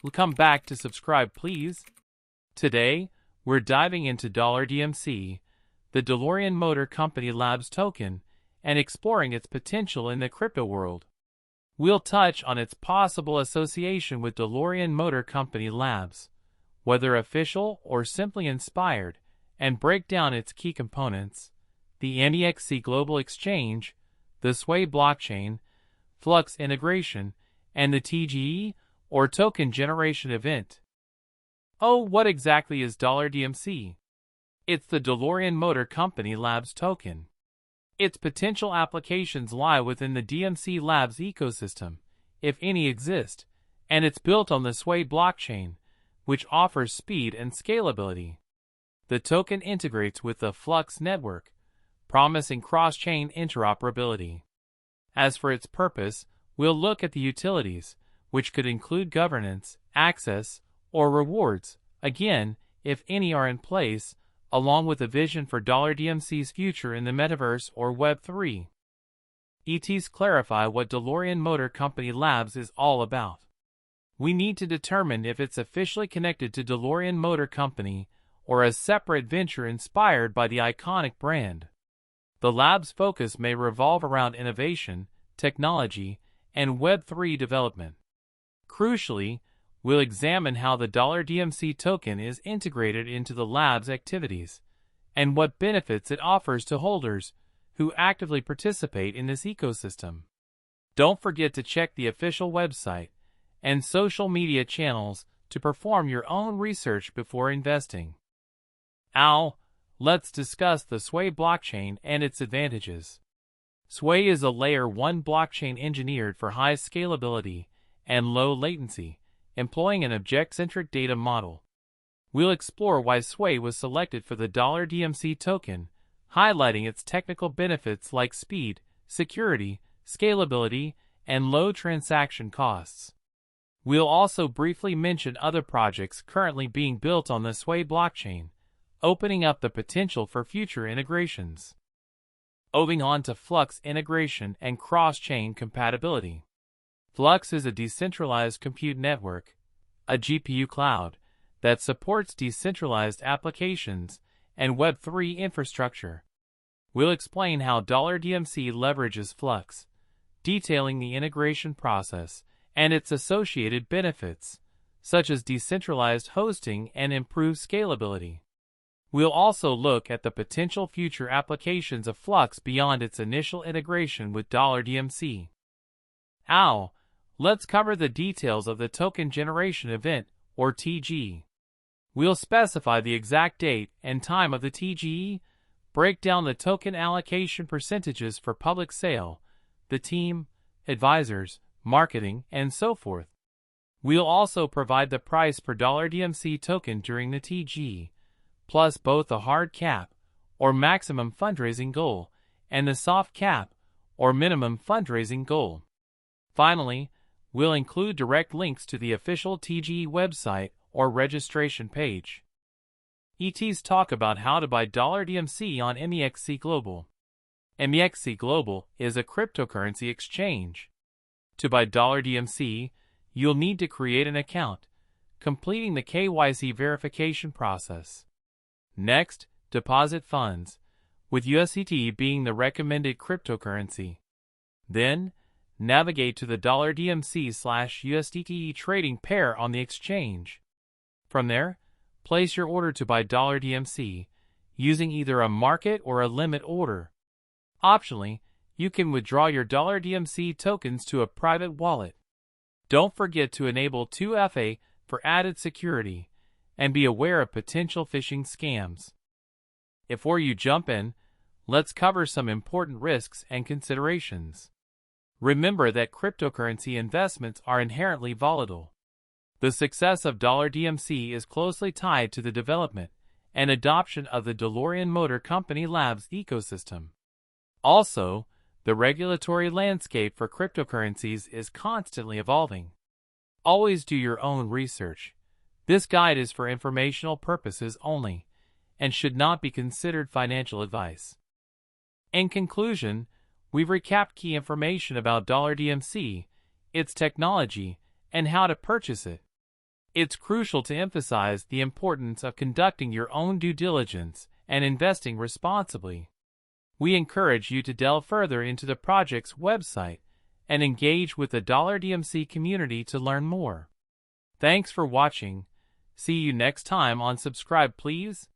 Come back to subscribe, please. Today, we're diving into DMC, the DeLorean Motor Company Labs token, and exploring its potential in the crypto world. We'll touch on its possible association with DeLorean Motor Company Labs, whether official or simply inspired, and break down its key components: the MEXC Global Exchange, the SUI blockchain, Flux integration, and the TGE, or token generation event. Oh, what exactly is DMC? It's the DeLorean Motor Company Labs token. Its potential applications lie within the DMC Labs ecosystem, if any exist, and it's built on the SUI blockchain, which offers speed and scalability. The token integrates with the Flux network, promising cross-chain interoperability. As for its purpose, we'll look at the utilities, which could include governance, access, or rewards, again, if any are in place, along with a vision for DMC's future in the metaverse or Web3. ETs clarify what DeLorean Motor Company Labs is all about. We need to determine if it's officially connected to DeLorean Motor Company or a separate venture inspired by the iconic brand. The lab's focus may revolve around innovation, technology, and Web3 development. Crucially, we'll examine how the DMC token is integrated into the lab's activities, and what benefits it offers to holders who actively participate in this ecosystem. Don't forget to check the official website and social media channels to perform your own research before investing. Now, let's discuss the SUI blockchain and its advantages. SUI is a Layer 1 blockchain engineered for high scalability and low latency, employing an object-centric data model. We'll explore why SUI was selected for the DMC token, highlighting its technical benefits like speed, security, scalability, and low transaction costs. We'll also briefly mention other projects currently being built on the SUI blockchain, opening up the potential for future integrations. Moving on to Flux integration and cross-chain compatibility. Flux is a decentralized compute network, a GPU cloud, that supports decentralized applications and Web3 infrastructure. We'll explain how DMC leverages Flux, detailing the integration process and its associated benefits, such as decentralized hosting and improved scalability. We'll also look at the potential future applications of Flux beyond its initial integration with DMC. Now, let's cover the details of the token generation event, or TGE. We'll specify the exact date and time of the TGE, break down the token allocation percentages for public sale, the team, advisors, marketing, and so forth. We'll also provide the price per DMC token during the TGE, plus both a hard cap, or maximum fundraising goal, and the soft cap, or minimum fundraising goal. Finally, we'll include direct links to the official TGE website or registration page. ETs talk about how to buy DMC on MEXC Global. MEXC Global is a cryptocurrency exchange. To buy DMC, you'll need to create an account, completing the KYC verification process. Next, deposit funds, with USDT being the recommended cryptocurrency. Then, navigate to the $DMC/USDT trading pair on the exchange. From there, place your order to buy DMC, using either a market or a limit order. Optionally, you can withdraw your DMC tokens to a private wallet. Don't forget to enable 2FA for added security, and be aware of potential phishing scams. Before you jump in, let's cover some important risks and considerations. Remember that cryptocurrency investments are inherently volatile. The success of DMC is closely tied to the development and adoption of the DeLorean Motor Company Labs ecosystem. Also, the regulatory landscape for cryptocurrencies is constantly evolving. Always do your own research. This guide is for informational purposes only, and should not be considered financial advice. In conclusion, we've recapped key information about DMC, its technology, and how to purchase it. It's crucial to emphasize the importance of conducting your own due diligence and investing responsibly. We encourage you to delve further into the project's website and engage with the DMC community to learn more. Thanks for watching. See you next time on Subscribe Please.